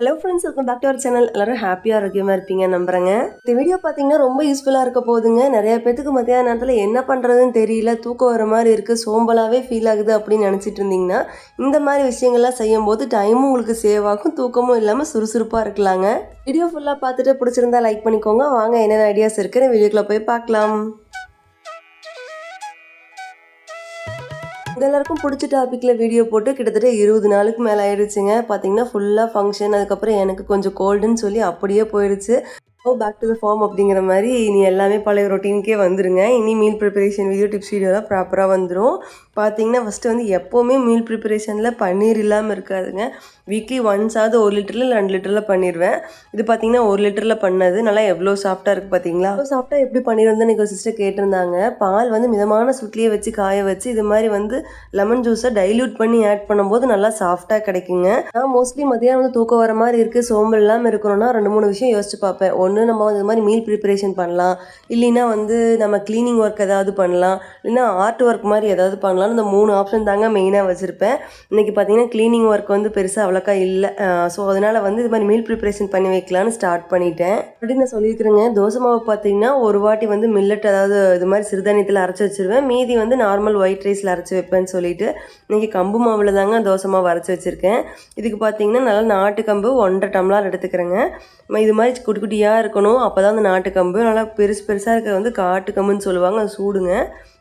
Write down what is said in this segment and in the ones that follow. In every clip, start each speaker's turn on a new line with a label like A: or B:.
A: Hello friends, welcome back to our channel. எல்லாரும் ஹாப்பியாக ஆரோக்கியமாக இருப்பீங்க நம்புறேங்க. இந்த வீடியோ பார்த்தீங்கன்னா ரொம்ப யூஸ்ஃபுல்லாக இருக்க போகுதுங்க. நிறைய பேத்துக்கு மத்தியான நேரத்தில் என்ன பண்ணுறதுன்னு தெரியல, தூக்கம் வர மாதிரி இருக்குது, சோம்பலாகவே ஃபீல் ஆகுது அப்படின்னு நினச்சிட்டு இருந்தீங்கன்னா இந்த மாதிரி விஷயங்கள்லாம் செய்யும் போது டைமும் உங்களுக்கு சேவ் ஆகும், தூக்கமும் இல்லாமல் சுறுசுறுப்பாக இருக்கலாங்க. வீடியோ ஃபுல்லாக பார்த்துட்டு பிடிச்சிருந்தா லைக் பண்ணிக்கோங்க. வாங்க என்னென்ன ஐடியாஸ் இருக்குன்னு வீடியோக்குள்ளே போய் பார்க்கலாம். எல்லாருக்கும் பிடிச்ச டாப்பிக்கில் வீடியோ போட்டு கிட்டத்தட்ட 20 நாளுக்கு மேலே ஆயிடுச்சுங்க. பார்த்தீங்கன்னா ஃபுல்லாக ஃபங்க்ஷன், அதுக்கப்புறம் எனக்கு கொஞ்சம் கோல்டுன்னு சொல்லி அப்படியே போயிடுச்சு. பேக் டு த ஃபார்ம் அப்படிங்கிற மாதிரி இனி எல்லாமே பழைய ரொட்டீனுக்கே வந்துருங்க. இனி மீல் ப்ரிப்பரேஷன் வீடியோ டிப்ஸ் வீடியோலாம் ப்ராப்பராக வந்துடும். பார்த்தீங்கன்னா ஃபஸ்ட்டு வந்து எப்போவுமே மீல் ப்ரிப்பரேஷனில் பன்னீர் இல்லாமல் இருக்காதுங்க. வீக்லி ஒன்ஸாவது 1 லிட்டரில் இல்லை 2 லிட்டரில் பண்ணிடுவேன். இது பார்த்தீங்கன்னா 1 லிட்டரில் பண்ணது நல்லா எவ்வளோ சாஃப்டாக இருக்குது பார்த்தீங்களா? சாஃப்டாக எப்படி பண்ணிடுறது எனக்கு ஒரு சிஸ்டர் கேட்டிருந்தாங்க. பால் வந்து மிதமான சுட்லியை வச்சு காய வச்சு இது மாதிரி வந்து லெமன் ஜூஸை டைல்யூட் பண்ணி ஆட் பண்ணும்போது நல்லா சாஃப்டாக கிடைக்குங்க. நான் மோஸ்ட்லி மதியானம் வந்து தூக்கம் வர மாதிரி இருக்குது, சோம்பல் இல்லாமல் இருக்கணும்னா 2-3 விஷயம் யோசிச்சு பார்ப்பேன். ஒன்று, நம்ம வந்து இது மாதிரி மீல் ப்ரிப்பரேஷன் பண்ணலாம், இல்லைன்னா வந்து நம்ம க்ளீனிங் ஒர்க் ஏதாவது பண்ணலாம், இல்லைன்னா ஆர்ட் ஒர்க் மாதிரி ஏதாவது பண்ணலாம். இந்த 3 ஆப்ஷன் தாங்க மெயினாக வச்சுருப்பேன். இன்றைக்கி பார்த்தீங்கன்னா க்ளீனிங் ஒர்க் வந்து பெருசாக அவ்வளோக்கா இல்லை. ஸோ அதனால் வந்து இது மாதிரி மீல் ப்ரிப்பரேஷன் பண்ணி வைக்கலான்னு ஸ்டார்ட் பண்ணிட்டேன். அப்படின்னு நான் சொல்லியிருக்கிறேங்க. தோசை மாவு பார்த்தீங்கன்னா ஒரு வாட்டி வந்து மில்லட், அதாவது இது மாதிரி சிறுதானியத்தில் அரைச்சி வச்சுருவேன், மீதி வந்து நார்மல் ஒயிட் ரைஸில் அரைச்சி வைப்பேன்னு சொல்லிட்டு இன்றைக்கி கம்பு மாவில் தாங்க தோசை மாவு அரைச்சி வச்சுருக்கேன். இதுக்கு பார்த்தீங்கன்னா நல்லா நாட்டு கம்பு 1.5 டம்ளர் எடுத்துக்கிறேங்க. இது மாதிரி குட்டி குட்டியாக இருக்கணும், அப்போ தான் அந்த நாட்டு கம்பு. நல்லா பெருசாக இருக்கிறது வந்து காட்டு கம்புன்னு சொல்லுவாங்க, அது சூடுங்க.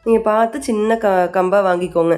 A: நீங்கள் பார்த்து சின்ன கம்பாக வாங்கிக்கோங்க.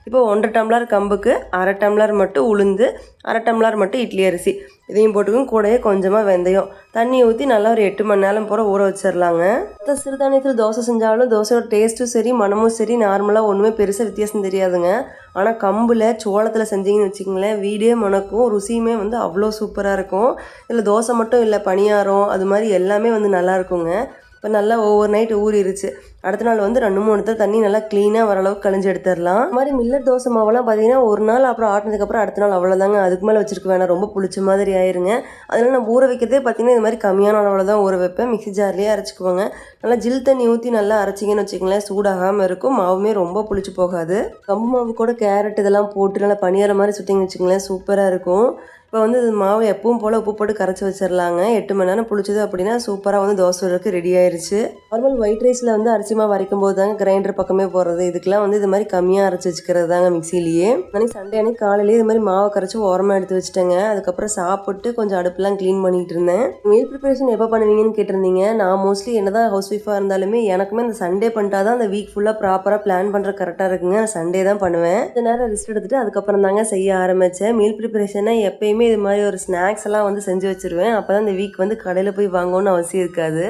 A: இப்போ 1.5 டம்ளர் கம்புக்கு 1/2 டம்ளர் மட்டும் உளுந்து, 1/2 டம்ளர் மட்டும் இட்லி அரிசி, இதையும் போட்டுக்கும். கூடயே கொஞ்சமாக வெந்தயம், தண்ணி ஊற்றி நல்லா ஒரு 8 மணி நேரம் போல் ஊற வச்சிடலாங்க. மற்ற சிறுதானியத்தில் தோசை செஞ்சாலும் தோசையோட டேஸ்ட்டும் சரி, மனமும் சரி, நார்மலாக ஒன்றுமே பெருசாக வித்தியாசம் தெரியாதுங்க. ஆனால் கம்பில் சோளத்தில் செஞ்சிங்கன்னு வச்சுக்கோங்களேன், வீடே மணக்கும், ருசியுமே வந்து அவ்வளோ சூப்பராக இருக்கும். இதில் தோசை மட்டும் இல்லை, பணியாரம் அது மாதிரி எல்லாமே வந்து நல்லா இருக்குங்க. இப்போ நல்லா ஓவர் நைட் ஊறிடுச்சு. அடுத்த நாள் வந்து 2-3 தண்ணி நல்லா க்ளீனாக வர அளவுக்கு கழிஞ்சு எடுத்துடலாம். இந்த மாதிரி மில்லட் தோசை மாவெல்லாம் பார்த்தீங்கன்னா ஒரு நாள் அப்புறம் ஆட்டினதுக்கப்புறம் அடுத்த நாள் அவ்வளோதாங்க, அதுக்கு மேலே வச்சிருக்க வேணாம், ரொம்ப புளிச்ச மாதிரி ஆயிருங்க. அதனால நான் ஊற வைக்கிறதே பார்த்தீங்கன்னா இது மாதிரி கம்மியான அளவில் தான் ஊற வைப்பேன். மிக்ஸி ஜார்லேயே அரைச்சிக்குவாங்க. நல்லா ஜில் தண்ணி ஊற்றி நல்லா அரைச்சிங்கன்னு வச்சுக்கோங்களேன், சூடாகாமல் இருக்கும், மாவுமே ரொம்ப புளிச்சு போகாது. கம்பு மாவு கூட கேரட் இதெல்லாம் போட்டு நல்லா பணியார மாதிரி சுட்டிங்கன்னு வச்சுக்கோங்களேன், சூப்பராக இருக்கும். இப்போ வந்து மாவு எப்பவும் போல் உப்பு போட்டு கரைச்சி வச்சிடலாங்க. 8 மணி நேரம் புளிச்சது அப்படின்னா சூப்பராக வந்து தோசை சுடுறதுக்கு ரெடி ஆயிடுச்சு. நார்மல் ஒயிட் ரைஸில் வந்து அரிசி மாவு அரைக்கும் போது தாங்க கிரைண்டர் பக்கமே போடுறது. இதுக்கெல்லாம் வந்து இது மாதிரி கம்மியாக அரைச்சி வச்சுக்கிறது தாங்க மிக்சிலேயே. அன்றைக்கி சண்டே அன்றைக்கி காலையிலேயே இது மாதிரி மாவை கரைச்சி ஓரமாக எடுத்து வச்சுட்டேங்க. அதுக்கப்புறம் சாப்பிட்டு கொஞ்சம் அடுப்புலாம் க்ளீன் பண்ணிகிட்டு இருந்தேன். மீல் ப்ரிப்பரேஷன் எப்போ பண்ணுவீங்கன்னு கேட்டிருந்தீங்க. நான் மோஸ்ட்லி என்ன தான் ஹவுஸ் ஒய்ஃபாக இருந்தாலுமே எனக்குமே இந்த சண்டே பண்ணிட்டா தான் அந்த வீக் ஃபுல்லாக ப்ராப்பராக பிளான் பண்ணுற கரெக்டாக இருக்குங்க. நான் சண்டே தான் பண்ணுவேன். கொஞ்ச நேரம் ரெஸ்ட் எடுத்துகிட்டு அதுக்கப்புறம் தாங்க செய்ய ஆரம்பித்தேன். மீல் ப்ரிப்பரேஷனை எப்பயுமே இது மாதிரி ஒரு ஸ்நாக்ஸ் எல்லாம் வந்து செஞ்சு வச்சுருவேன். அப்போ தான் இந்த வீக் வந்து கடையில் போய் வாங்கணும்னு அவசியம் இருக்காது.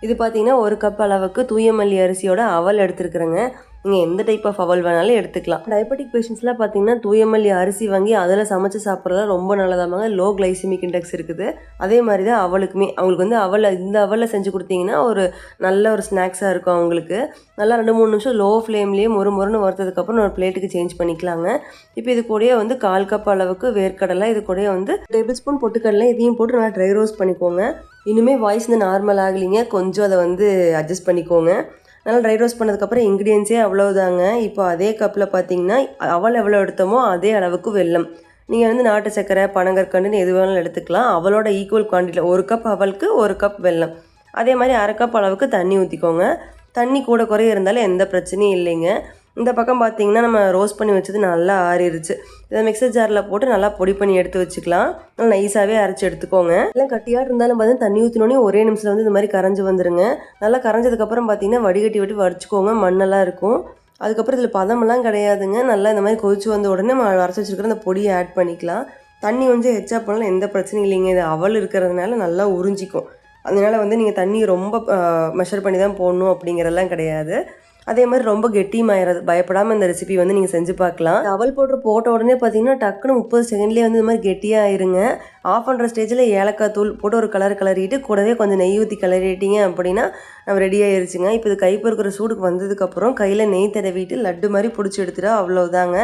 A: இது பார்த்தீங்கன்னா 1 கப் அளவுக்கு தூயமல்லி அரிசியோட அவல் எடுத்துருக்குறேங்க. நீங்கள் எந்த டைப் ஆஃப் அவல் வேணாலும் எடுத்துக்கலாம். டயபெட்டிக் பேஷண்ட்ஸ்லாம் பார்த்தீங்கன்னா தூயமல்லி அரிசி வாங்கி அதில் சமைச்சு சாப்பிட்றதுலாம் ரொம்ப நல்லதாமாங்க. லோ கிளைசிமிக் இண்டெக்ஸ் இருக்குது. அதே மாதிரி தான் அவளுக்குமே, அவங்களுக்கு வந்து இந்த அவலில் செஞ்சு கொடுத்தீங்கன்னா ஒரு நல்ல ஒரு ஸ்நாக்ஸாக இருக்கும் அவங்களுக்கு. நல்லா 2-3 நிமிஷம் லோ ஃப்ளேம்லேயே மொறுன்னு வறுத்ததுக்கப்புறம் ஒரு பிளேட்டுக்கு சேஞ்ச் பண்ணிக்கலாங்க. இப்போ இது கூடயே வந்து 1/4 கப் அளவுக்கு வேர்க்கடலை, இது கூடயே வந்து 1 டேபிள் ஸ்பூன் பொட்டுக்கடலை, இதையும் போட்டு நல்லா ட்ரை ரோஸ்ட் பண்ணிக்கோங்க. இனிமே வாய்ஸ் வந்து நார்மல் ஆகலிங்க, கொஞ்சம் அதை வந்து அட்ஜஸ்ட் பண்ணிக்கோங்க. நல்லா ட்ரை ரோஸ்ட் பண்ணதுக்கப்புறம் இன்க்ரீடியன்ஸே அவ்வளோதாங்க. இப்போ அதே கப்பில் பார்த்தீங்கன்னா அவல் எவ்வளோ எடுத்தோமோ அதே அளவுக்கு வெல்லம். நீங்கள் வந்து நாட்டு சர்க்கரை, பனங்கற்கண்டுன்னு எது வேணாலும் எடுத்துக்கலாம். அவளோட ஈக்குவல் குவான்டிட்டியில் 1 கப் அவலுக்கு 1 கப் வெல்லம். அதே மாதிரி 1/2 கப் அளவுக்கு தண்ணி ஊற்றிக்கோங்க. தண்ணி கூட குறைய இருந்தாலும் எந்த பிரச்சனையும் இல்லைங்க. இந்த பக்கம் பார்த்தீங்கன்னா நம்ம ரோஸ்ட் பண்ணி வச்சது நல்லா ஆறிடுச்சு. இதை மிக்சர் ஜாரில் போட்டு நல்லா பொடி பண்ணி எடுத்து வச்சுக்கலாம். நல்லா நைஸாகவே அரைச்சி எடுத்துக்கோங்க. எல்லாம் கட்டியாக இருந்தாலும் பார்த்தீங்கன்னா தண்ணி ஊற்றினோடனே ஒரே நிமிஷத்தில் வந்து இந்த மாதிரி கரைஞ்சி வந்துடுங்க. நல்லா கரைஞ்சதுக்கப்புறம் பார்த்தீங்கன்னா வடிகட்டி விட்டு வடிச்சுக்கோங்க, மண்ணெல்லாம் இருக்கும். அதுக்கப்புறம் இதில் பதமெல்லாம் கிடையாதுங்க. நல்லா இந்த மாதிரி கொதிச்சு வந்த உடனே நம்ம அரைச்சி வச்சுருக்கிற அந்த பொடியை ஆட் பண்ணிக்கலாம். தண்ணி கொஞ்சம் எச்சா பண்ணாலும் எந்த பிரச்சனையும் இல்லைங்க. இது அவல் இருக்கிறதுனால நல்லா உறிஞ்சிக்கும். அதனால் வந்து நீங்கள் தண்ணி ரொம்ப மெஷர் பண்ணி தான் போடணும் அப்படிங்கிறதெல்லாம் கிடையாது. அதே மாதிரி ரொம்ப கெட்டியுமாயிடாது. பயப்படாமல் இந்த ரெசிபி வந்து நீங்கள் செஞ்சு பார்க்கலாம். அவல் பவுடர் போட்ட உடனே பார்த்தீங்கன்னா டக்குன்னு 30 செகண்ட்லேயே வந்து இந்த மாதிரி கெட்டியாக ஆயிருங்க. ஆஃப் பண்ணுற ஸ்டேஜில் ஏலக்காய் தூள் போட்டு ஒரு கிளறிட்டு கூடவே கொஞ்சம் நெய் ஊற்றி கிளறிட்டீங்க அப்படின்னா நம்ம ரெடி ஆயிருச்சுங்க. இப்போ இது கைப்பொறுக்கிற சூடுக்கு வந்ததுக்கப்புறம் கையில் நெய் தடவிட்டு லட்டு மாதிரி பிடிச்சி எடுத்துட்டா அவ்வளோதாங்க.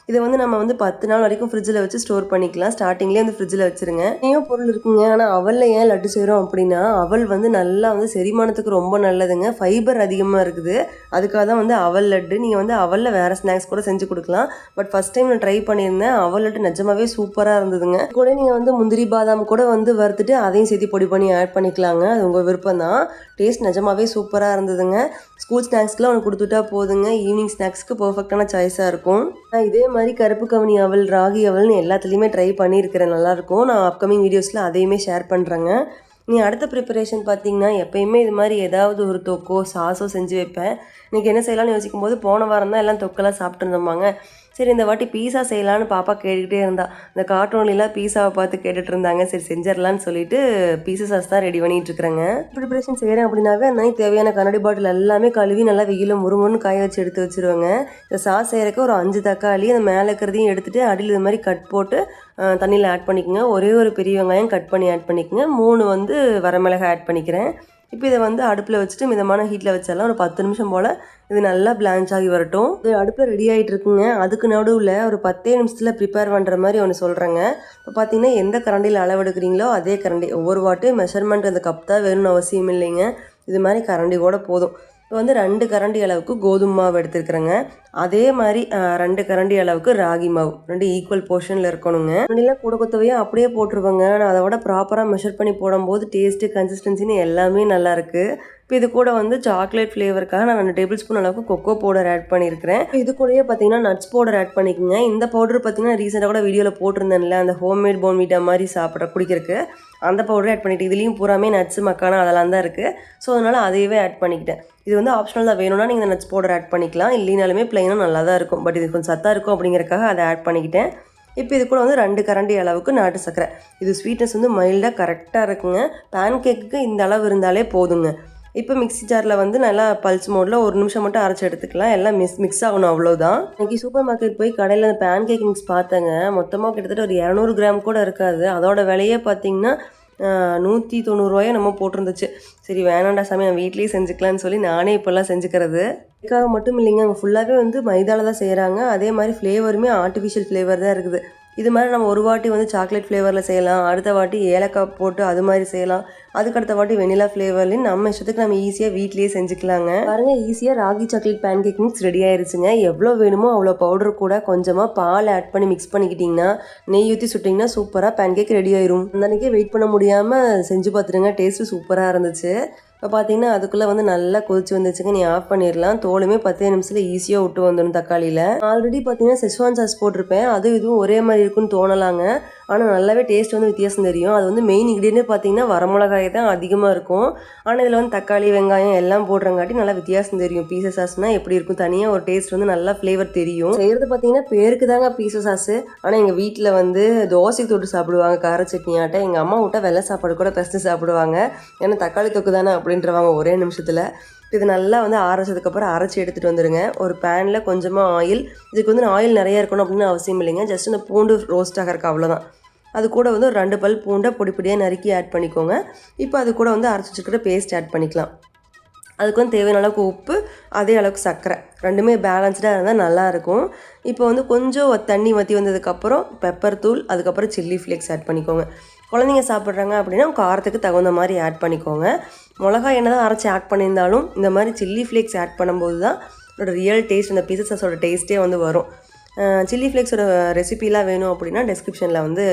A: இதை வந்து நம்ம வந்து 10 நாள் வரைக்கும் ஃப்ரிட்ஜில் வச்சு ஸ்டோர் பண்ணிக்கலாம். ஸ்டார்டிங்லேயே வந்து ஃப்ரிட்ஜில் வச்சுருங்க. நிறைய பொருள் இருக்குங்க. ஆனால் அவலில் ஏன் லட்டு செய்கிறோம் அப்படின்னா, அவல் வந்து நல்லா வந்து செரிமானத்துக்கு ரொம்ப நல்லதுங்க. ஃபைபர் அதிகமாக இருக்குது. அதுக்காக தான் வந்து அவல் லட்டு. நீங்கள் வந்து அவலில் வேறு ஸ்நாக்ஸ் கூட செஞ்சு கொடுக்கலாம். பட் ஃபஸ்ட் டைம் நான் ட்ரை பண்ணியிருந்தேன். அவல் லட்டு நிஜமாவே சூப்பராக இருந்ததுங்க. கூட நீங்கள் வந்து முந்திரி பாதாம் கூட வந்து வறுத்துட்டு அதையும் சேர்த்து பொடி பண்ணி ஆட் பண்ணிக்கலாங்க. அது உங்கள் விருப்பம் தான். டேஸ்ட் நிஜமாவே சூப்பராக இருந்ததுங்க. ஸ்கூல் ஸ்நாக்ஸ்க்குலாம் ஒன்று கொடுத்துட்டா போதுங்க. ஈவினிங் ஸ்நாக்ஸ்க்கு பர்ஃபெக்டான சாய்ஸாக இருக்கும். நான் இதே மாதிரி கருப்பு கவுனி அவல், ராகி அவல்னு எல்லாத்துலேயுமே ட்ரை பண்ணியிருக்கிறேன். நல்லாயிருக்கும். நான் அப்கமிங் வீடியோஸில் அதையுமே ஷேர் பண்ணுறேங்க. நீ அடுத்த ப்ரிப்பரேஷன் பார்த்தீங்கன்னா, எப்பயுமே இது மாதிரி ஏதாவது ஒரு தொக்கோ சாஸோ செஞ்சு வைப்பேன். இன்றைக்கி என்ன செய்யலாம்னு யோசிக்கும் போது, போன வாரம் தான் எல்லாம் தொக்கெல்லாம் சாப்பிட்டுருந்தோமாங்க. சரி இந்த வாட்டி பீஸா செய்யலான்னு பாப்பா கேட்டுக்கிட்டே இருந்தா. இந்த கார்ட்டூன்லாம் பீஸாவை பார்த்து கேட்டுட்டு இருந்தாங்க. சரி செஞ்சிடலான்னு சொல்லிட்டு பீஸா சாஸ் தான் ரெடி பண்ணிட்டு இருக்கிறேங்க. ப்ரிப்பரேஷன் செய்கிறேன் அப்படின்னாவே அந்த தேவையான கண்ணாடி பாட்டில் எல்லாமே கழுவி நல்லா வெயில முறுமுறுன்னு காய வச்சு எடுத்து வச்சுருவாங்க. இந்த சாஸ் செய்கிறக்கு ஒரு 5 தக்காளி அந்த மேலே இருக்கிறதையும் எடுத்துகிட்டு அடியில் இது மாதிரி கட் போட்டு தண்ணியில் ஆட் பண்ணிக்கோங்க. ஒரே ஒரு பெரிய வெங்காயம் கட் பண்ணி ஆட் பண்ணிக்கோங்க. 3 வந்து வரமிளகாய் ஆட் பண்ணிக்கிறேன். இப்போ இதை வந்து அடுப்பில் வச்சுட்டு மிதமான ஹீட்டில் வச்சிடலாம். ஒரு 10 நிமிஷம் போல் இது நல்லா பிளான்ச் ஆகி வரட்டும். இது அடுப்பில் ரெடி ஆகிட்டு இருக்குங்க. அதுக்கு நடுவில் ஒரு 10 நிமிஷத்தில் ப்ரிப்பேர் பண்ணுற மாதிரி ஒன்று சொல்கிறேங்க. இப்போ பார்த்தீங்கன்னா எந்த கரண்டியில் அளவெடுக்கிறீங்களோ அதே கரண்டி ஒவ்வொரு வாட்டையும் மெஷர்மெண்ட் அந்த கப் தான் வேணும்னு அவசியம் இல்லைங்க. இது மாதிரி கரண்டி கூட போதும். இப்போ வந்து 2 கரண்டி அளவுக்கு கோதுமை மாவு எடுத்துருக்குறேங்க. அதே மாதிரி 2 கரண்டி அளவுக்கு ராகி மாவு, 2 ஈக்குவல் போர்ஷனில் இருக்கணுங்க. ரெண்டுலாம் கூட கொத்தவையாக அப்படியே போட்டுருவாங்க. நான் அதை விட ப்ராப்பராக மெஷர் பண்ணி போடும்போது டேஸ்ட்டு கன்சிஸ்டன்சின்னு எல்லாமே நல்லாயிருக்கு. இப்போ இது கூட வந்து சாக்லேட் ஃப்ளேவருக்காக நான் 2 டேபிள் ஸ்பூன் அளவுக்கு கொக்கோ பவுடர் ஆட் பண்ணியிருக்கிறேன். இது கூடயே பார்த்தீங்கன்னா நட்ஸ் பவுடர் ஆட் பண்ணிக்கோங்க. இந்த பவுடர் பார்த்தீங்கன்னா ரீசெண்டாக கூட வீடியோவில் போட்டிருந்தேன்ல, அந்த ஹோம்மேட் போன்விட்டா மாதிரி குடிக்கிறதுக்கு அந்த பவுடர் ஆட் பண்ணிவிட்டு இதுலேயும் பூராமே நட்ஸு மக்கானா அதெல்லாம் தான் இருக்குது. ஸோ அதனால் அதையவே ஆட் பண்ணிக்கிட்டேன். இது வந்து ஆப்ஷனல் தான். வேணும்னா நீங்கள் நட்ஸ் பவுடர் ஆட் பண்ணிக்கலாம். இல்லைனாலுமே ப்ளைனாக நல்லா தான் இருக்கும். பட் இது கொஞ்சம் சத்தாக இருக்கும் அப்படிங்கிறக்காக அதை ஆட் பண்ணிக்கிட்டேன். இப்போ இது கூட வந்து 2 கரண்டி அளவுக்கு நாட்டு சர்க்கரை. இது ஸ்வீட்னஸ் வந்து மைல்டாக கரெக்டாக இருக்குங்க. பேன் கேக்குக்கு இந்த அளவு இருந்தாலே போதுங்க. இப்போ மிக்ஸி ஜாரில் வந்து நல்லா பல்ஸ் மோடில் 1 நிமிஷம் மட்டும் அரைச்சி எடுத்துக்கலாம். எல்லாம் மிக்ஸ் ஆகணும், அவ்வளோதான். இன்றைக்கி சூப்பர் மார்க்கெட் போய் கடையில் அந்த பேன் கேக் மிக்ஸ் பார்த்தேங்க. மொத்தமாக கிட்டத்தட்ட ஒரு 200 கிராம் கூட இருக்காது. அதோட விலையே பார்த்தீங்கன்னா 190 நம்ம போட்டிருந்துச்சு. சரி வேணாண்டா சாமி, நான் வீட்லேயே செஞ்சுக்கலான்னு சொல்லி நானே இப்போல்லாம் செஞ்சுக்கிறது. இதுக்காக மட்டும் இல்லைங்க, அங்கே ஃபுல்லாகவே வந்து மைதாவில் தான் செய்கிறாங்க. அதே மாதிரி ஃப்ளேவருமே ஆர்டிஃபிஷியல் ஃப்ளேவர் தான் இருக்குது. இது மாதிரி நம்ம ஒரு வாட்டி வந்து சாக்லேட் ஃப்ளேவரில் செய்யலாம், அடுத்த வாட்டி ஏலக்காய் போட்டு அது மாதிரி செய்யலாம், அதுக்கடுத்த வாட்டி வெனிலா ஃப்ளேவர்லேயும் நம்ம இஷ்டத்துக்கு நம்ம ஈஸியாக வீட்லேயே செஞ்சுக்கலாங்க. பாருங்கள், ஈஸியாக ragi chocolate pancake mix ready ஆயிடுச்சுங்க. எவ்வளோ வேணுமோ அவ்வளோ பவுடர் கூட கொஞ்சமாக பால் ஆட் பண்ணி மிக்ஸ் பண்ணிக்கிட்டிங்கன்னா, நெய் ஊற்றி சுட்டிங்கன்னா சூப்பராக பேன் கேக் ரெடி ஆயிரும். அந்த அன்றைக்கே வெயிட் பண்ண முடியாமல் செஞ்சு பார்த்துருங்க. டேஸ்ட்டு சூப்பராக இருந்துச்சு. இப்போ பார்த்தீங்கன்னா அதுக்குள்ளே வந்து நல்லா கொதிச்சு வந்துச்சுங்க. நீ ஆஃப் பண்ணிடலாம். தோலுமே 10 நிமிஷத்தில் ஈஸியாக விட்டு வந்துடும் தக்காளியில். ஆல்ரெடி பார்த்தீங்கன்னா செஸ்வான் சாஸ் போட்டிருப்பேன். இதுவும் ஒரே மாதிரி இருக்குன்னு தோணலாங்க. ஆனால் நல்லாவே டேஸ்ட் வந்து வித்தியாசம் தெரியும். அது வந்து மெயின் இன்க்ரீடியன்ட் பார்த்தீங்கன்னா வரமிளகாய் தான் அதிகமாக இருக்கும். ஆனால் இதில் வந்து தக்காளி வெங்காயம் எல்லாம் போடுறங்காட்டி நல்லா வித்தியாசம் தெரியும். பீஸா சாஸ்னால் எப்படி இருக்கும், தனியாக ஒரு டேஸ்ட் வந்து நல்லா ஃப்ளேவர் தெரியும். செய்கிறது பார்த்தீங்கன்னா பேருக்கு தாங்க பீஸா சாஸு. ஆனால் எங்கள் வீட்டில் வந்து தோசைக்கு தொட்டு சாப்பிடுவாங்க கார சட்னி ஆட்ட. எங்கள் அம்மா விட்டால் வெள்ளை சாப்பாடு கூட பெஸ்ட்டு சாப்பிடுவாங்க. ஏன்னா தக்காளி தொக்கு தானே அப்படின்றவாங்க ஒரே நிமிஷத்தில். இது நல்லா வந்து அரைச்சதுக்கப்புறம் அரைச்சி எடுத்துகிட்டு வந்துடுங்க. ஒரு பேனில் கொஞ்சமாக ஆயில். இதுக்கு வந்து ஆயில் நிறையா இருக்கணும் அப்படின்னு அவசியம் இல்லைங்க. ஜஸ்ட் இந்த பூண்டு ரோஸ்ட் ஆகிறதுக்கு அவ்வளோதான். அது கூட வந்து ஒரு 2 பல் பூண்டை பொடியாக நறுக்கி ஆட் பண்ணிக்கோங்க. இப்போ அது கூட வந்து அரைச்சி வச்சுக்கிற பேஸ்ட் ஆட் பண்ணிக்கலாம். அதுக்கு வந்து தேவையான அளவுக்கு உப்பு, அதே அளவுக்கு சர்க்கரை, ரெண்டுமே பேலன்ஸ்டாக இருந்தால் நல்லாயிருக்கும். இப்போ வந்து கொஞ்சம் தண்ணி ஊற்றி வந்ததுக்கப்புறம் பெப்பர் தூள், அதுக்கப்புறம் சில்லி ஃப்ளேக்ஸ் ஆட் பண்ணிக்கோங்க. குழந்தைங்க சாப்பிட்றாங்க அப்படின்னா காரத்துக்கு தகுந்த மாதிரி ஆட் பண்ணிக்கோங்க. மிளகாய் என்ன தான் அரைச்சி ஆட் பண்ணியிருந்தாலும் இந்த மாதிரி சில்லி ஃப்ளேக்ஸ் ஆட் பண்ணும்போது தான் அதோட ரியல் டேஸ்ட், அந்த பீஸா சாஸோட டேஸ்ட்டே வந்து வரும். சில்லி ஃப்ளேக்ஸோட ரெசிபிலாம் வேணும் அப்படின்னா டெஸ்கிரிப்ஷனில் வந்து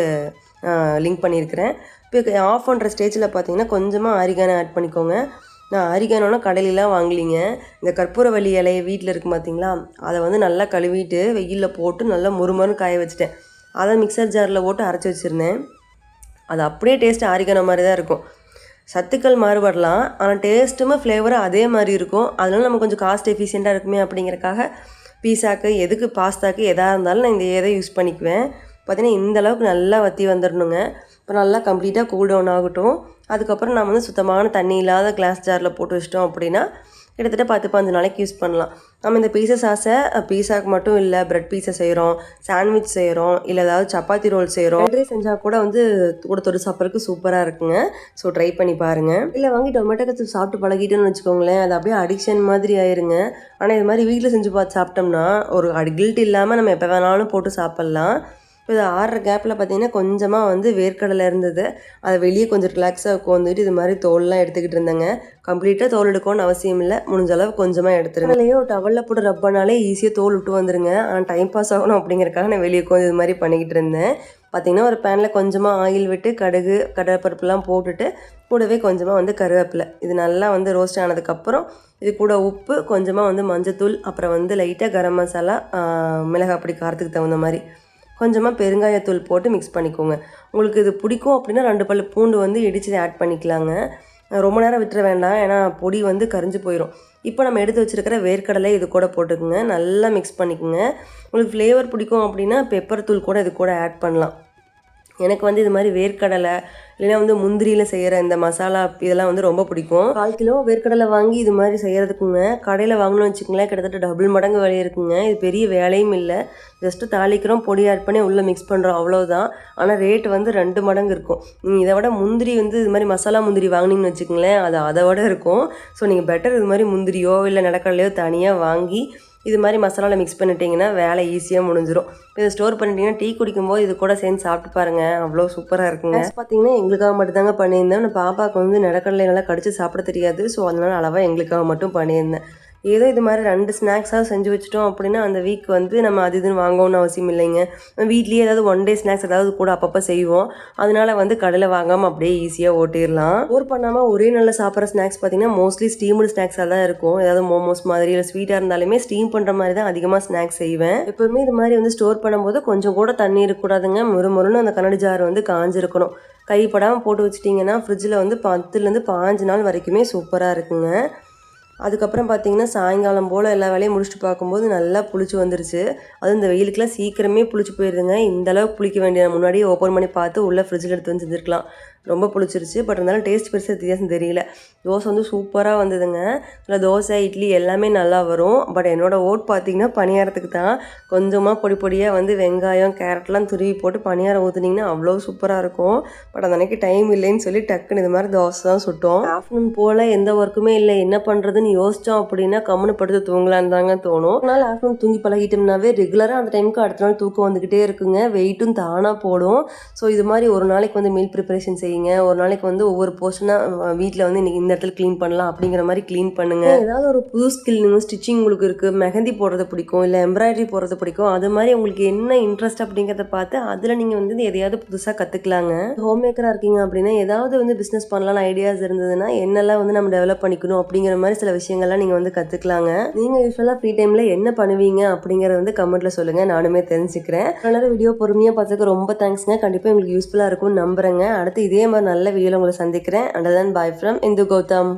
A: லிங்க் பண்ணியிருக்கிறேன். இப்போ ஆஃப் பண்ணுற ஸ்டேஜில் பார்த்தீங்கன்னா கொஞ்சமாக ஆரிகானோ ஆட் பண்ணிக்கோங்க. நான் ஆரிகானோனா கடையிலலாம் வாங்கலிங்க. இந்த கற்பூரவள்ளி இலையை வீட்டில் இருக்குது பார்த்தீங்களா, அதை வந்து நல்லா கழுவிட்டு வெயிலில் போட்டு நல்லா முறுமுறுன்னு காய வச்சுட்டேன். அதை மிக்சர் ஜாரில் போட்டு அரைச்சி வச்சுருந்தேன். அது அப்படியே டேஸ்ட்டு ஆரிகானோ மாதிரி தான் இருக்கும். சத்துக்கள் மாறுபடலாம், ஆனால் டேஸ்ட்டுமே ஃப்ளேவரும் அதே மாதிரி இருக்கும். அதனால நம்ம கொஞ்சம் காஸ்ட் எஃபிஷியண்ட்டாக இருக்குமே அப்படிங்கிறக்காக பீஸாக்கு எதுக்கு பாஸ்தாக்கு எதாக இருந்தாலும் நான் இந்த இதை யூஸ் பண்ணிக்குவேன். பார்த்திங்கன்னா இந்தளவுக்கு நல்லா வற்றி வந்துடணுங்க. இப்போ நல்லா கம்ப்ளீட்டாக கூல் டவுன் ஆகட்டும். அதுக்கப்புறம் நம்ம வந்து சுத்தமான தண்ணி இல்லாத கிளாஸ் ஜாரில் போட்டு வச்சிட்டோம் அப்படின்னா கிட்டத்தட்ட 10-15 நாளைக்கு யூஸ் பண்ணலாம். நம்ம இந்த பீஸா சாஸை பீஸாக்கு மட்டும் இல்லை, பிரெட் பீஸா செய்கிறோம், சாண்ட்விச் செய்கிறோம், இல்லை ஏதாவது சப்பாத்தி ரோல் செய்கிறோம், ஃப்ரைட் ரைஸ் செஞ்சால் கூட வந்து கூட தொட்டு சாப்பிட்றதுக்கு சூப்பராக இருக்குங்க. ஸோ ட்ரை பண்ணி பாருங்கள். இல்லை வாங்கி டொமேட்டோ கெச்சப் சாப்பிட்டு பழகிட்டோன்னு வச்சுக்கோங்களேன், அது அப்படியே அடிக்ஷன் மாதிரி ஆயிருங்க. ஆனால் இது மாதிரி வீட்டில் செஞ்சு பார்த்து சாப்பிட்டோம்னா ஒரு கில்ட் இல்லாமல் நம்ம எப்போ வேணாலும் போட்டு சாப்பிட்லாம். இப்போ இது ஆடுற கேப்பில் பார்த்தீங்கன்னா கொஞ்சமாக வந்து வேர்க்கடலை இருந்தது, அதை வெளியே கொஞ்சம் ரிலாக்ஸாக உட்காந்துட்டு இது மாதிரி தோல்லாம் எடுத்துக்கிட்டு இருந்தேங்க. கம்ப்ளீட்டாக தோல் எடுக்கணும்னு அவசியம் இல்லை, முடிஞ்ச அளவு கொஞ்சமாக எடுத்துருங்க. அதுலேயே ஒரு டவலில் போட்டு ரப் பண்ணாலே ஈஸியாக தோல் விட்டு வந்துருங்க. ஆனால் டைம் பாஸ் ஆகணும் அப்படிங்கிறக்காக நான் வெளியே உட்காந்து இது மாதிரி பண்ணிக்கிட்டு இருந்தேன். பார்த்திங்கன்னா ஒரு பேனில் கொஞ்சமாக ஆயில் விட்டு கடுகு கடலைப்பருப்புலாம் போட்டுட்டு கூடவே கொஞ்சமாக வந்து கருவேப்பிலை இது நல்லா வந்து ரோஸ்ட் ஆனதுக்கப்புறம் இது கூட உப்பு, கொஞ்சமாக வந்து மஞ்சத்தூள், அப்புறம் வந்து லைட்டாக கரம் மசாலா, மிளகாய் பொடி காரத்துக்கு தகுந்த மாதிரி, கொஞ்சமாக பெருங்காயத்தூள் போட்டு மிக்ஸ் பண்ணிக்கோங்க. உங்களுக்கு இது பிடிக்கும் அப்படின்னா 2 பல் பூண்டு வந்து இடித்து ஆட் பண்ணிக்கலாங்க. ரொம்ப நேரம் விட்டுற வேண்டாம், ஏன்னா பொடி வந்து கரிஞ்சு போயிடும். இப்போ நம்ம எடுத்து வச்சுருக்கிற வேர்க்கடலை இது கூட போட்டுக்குங்க, நல்லா மிக்ஸ் பண்ணிக்கோங்க. உங்களுக்கு ஃப்ளேவர் பிடிக்கும் அப்படின்னா பெப்பர் தூள் கூட இது கூட ஆட் பண்ணலாம். எனக்கு வந்து இது மாதிரி வேர்க்கடலை இல்லைன்னா வந்து முந்திரியில் செய்கிற இந்த மசாலா இதெல்லாம் வந்து ரொம்ப பிடிக்கும். 1/4 கிலோ வேர்க்கடலை வாங்கி இது மாதிரி செய்கிறதுக்குங்க கடையில் வாங்கணும்னு வச்சுக்கோங்களேன், கிட்டத்தட்ட டபுள் மடங்கு விலை இருக்குங்க. இது பெரிய வேலையும் இல்லை, ஜஸ்ட்டு தாளிக்கிறோம், பொடி ஆட் பண்ணி உள்ளே மிக்ஸ் பண்ணுறோம், அவ்வளோதான். ஆனால் ரேட் வந்து 2 மடங்கு இருக்கும். நீங்கள் இதை விட முந்திரி வந்து இது மாதிரி மசாலா முந்திரி வாங்கினீங்கன்னு வச்சுக்கோங்களேன், அது அதை விட இருக்கும். ஸோ நீங்கள் பெட்டர் இது மாதிரி முந்திரியோ இல்லை நிலக்கடலையோ தனியாக வாங்கி இது மாதிரி மசாலாவில் மிக்ஸ் பண்ணிட்டீங்கன்னா வேலை ஈஸியாக முடிஞ்சிடும். இப்போ இதை ஸ்டோர் பண்ணிட்டீங்கன்னா டீ குடிக்கும்போது இது கூட சேர்ந்து சாப்பிட்டு பாருங்கள், அவ்வளோ சூப்பராக இருக்குங்க. பார்த்தீங்கன்னா எங்களுக்காக மட்டும் தாங்க பண்ணியிருந்தேன். நான் பாப்பாவுக்கு வந்து நிலக்கடலை நல்லா கடிச்சு சாப்பிட தெரியாது, ஸோ அதனால அளவாக எங்களுக்காக மட்டும் பண்ணியிருந்தேன். ஏதோ இது மாதிரி 2 ஸ்நாக்ஸாக செஞ்சு வச்சுட்டோம் அப்படின்னா அந்த வீக் வந்து நம்ம அது இதுன்னு வாங்கணும்னு அவசியம் இல்லைங்க. வீட்லேயே ஏதாவது 1 டே ஸ்நாக்ஸ் ஏதாவது கூட அப்பப்போ செய்வோம், அதனால வந்து கடையில் வாங்காமல் அப்படியே ஈஸியாக ஓட்டிடலாம். ஸ்டோர் பண்ணாமல் ஒரே நல்ல சாப்பிட்ற ஸ்நாக்ஸ் பார்த்தீங்கன்னா மோஸ்ட்லி ஸ்டீம்டு ஸ்நாக்ஸாக தான் இருக்கும். ஏதாவது மோமோஸ் மாதிரி இல்லை ஸ்வீட்டாக இருந்தாலுமே ஸ்டீம் பண்ணுற மாதிரி தான் அதிகமாக ஸ்நாக்ஸ் செய்வேன். எப்போவுமே இது மாதிரி வந்து ஸ்டோர் பண்ணும்போது கொஞ்சம் கூட தண்ணி இருக்கக்கூடாதுங்க, முறுமுறுன்னு அந்த கண்ணாடி ஜார் வந்து காஞ்சிருக்கணும். கைப்படாமல் போட்டு வச்சிட்டிங்கன்னா ஃப்ரிட்ஜில் வந்து 10லேருந்து 15 நாள் வரைக்குமே சூப்பராக இருக்குங்க. அதுக்கப்புறம் பார்த்திங்கன்னா சாயங்காலம் போல் எல்லா வேலையும் முடிச்சுட்டு பார்க்கும்போது நல்லா புளிச்சு வந்துருச்சு. அதுவும் இந்த வெயிலுக்குலாம் சீக்கிரமே புளிச்சு போயிடுதுங்க. இந்தளவுக்கு புளிக்க வேண்டிய முன்னாடியே ஓப்பன் பண்ணி பார்த்து உள்ளே ஃப்ரிட்ஜில் எடுத்து வந்து செஞ்சுருக்கலாம். ரொம்ப புளிச்சிருச்சு, பட் இருந்தாலும் டேஸ்ட் பெருசாக வித்தியாசம் தெரியல. தோசை வந்து சூப்பராக வந்ததுங்க. இல்லை தோசை இட்லி எல்லாமே நல்லா வரும். பட் என்னோடய ஓட் பார்த்திங்கன்னா பணியாரத்துக்கு தான். கொஞ்சமாக பொடி பொடியாக வந்து வெங்காயம் கேரட்லாம் துருவி போட்டு பணியாரம் ஊற்றுனீங்கன்னா அவ்வளோ சூப்பராக இருக்கும். பட் அந்த அன்றைக்கி டைம் இல்லைன்னு சொல்லி டக்குன்னு இது மாதிரி தோசை தான் சுட்டோம். ஆஃப்டர்நூன் போல் எந்த ஒர்க்குமே இல்லை, என்ன பண்ணுறதுன்னு யோசித்தோம் அப்படின்னா கம்முன்னு படுத்து தூங்கலான்னு தாங்க தோணும். ஒரு நாள் ஆஃப்டர்நூன் தூங்கி பழகிட்டோம்னாவே ரெகுலராக அந்த டைமுக்கு அடுத்த நாள் தூக்கம் வந்துக்கிட்டே இருக்குங்க, வெயிட்டும் தானாக போடும். ஸோ இது மாதிரி ஒரு நாளைக்கு வந்து மீல் ப்ரிப்பரேஷன் செய்யுங்க. ஒரு நாளைக்கு வந்து ஒவ்வொரு போர்ஷனாக வீட்டில் வந்து இன்றைக்கி இந்த இடத்துல க்ளீன் பண்ணலாம் அப்படிங்கிற மாதிரி க்ளீன் பண்ணுங்கள். ஏதாவது ஒரு புது ஸ்கில் நீங்கள் ஸ்டிச்சிங் உங்களுக்கு இருக்குது, மெஹந்தி போடுறது பிடிக்கும், இல்லை எம்ப்ராய்டரி போடுறது பிடிக்கும், அது மாதிரி உங்களுக்கு என்ன இன்ட்ரெஸ்ட் அப்படிங்கிறத பார்த்து அதில் நீங்கள் வந்து எதையாவது புதுசாக கற்றுக்கலாங்க. ஹோம் மேக்கராக இருக்கீங்க அப்படின்னா ஏதாவது வந்து பிஸ்னஸ் பண்ணலாம்னு ஐடியாஸ் இருந்ததுன்னா என்னெல்லாம் வந்து நம்ம டெவலப் பண்ணிக்கணும் அப்படிங்கிற மாதிரி சில விஷயங்கள்லாம் நீங்கள் வந்து கற்றுக்கலாங்க. நீங்கள் யூஸ்வலாக ஃப்ரீ டைமில் என்ன பண்ணுவீங்க அப்படிங்கிறத வந்து கமெண்ட்டில் சொல்லுங்கள், நானுமே தெரிஞ்சுக்கிறேன். அதனால் வீடியோ பொறுமையாக பார்த்துக்க ரொம்ப தேங்க்ஸ்ங்க. கண்டிப்பாக உங்களுக்கு யூஸ்ஃபுல்லாக இருக்கும்னு நம்புகிறேங்க. அடுத்து இதே மாதிரி நல்ல வீடியோவில் உங்களை சந்திக்கிறேன். And then bye from Indhu Gautham.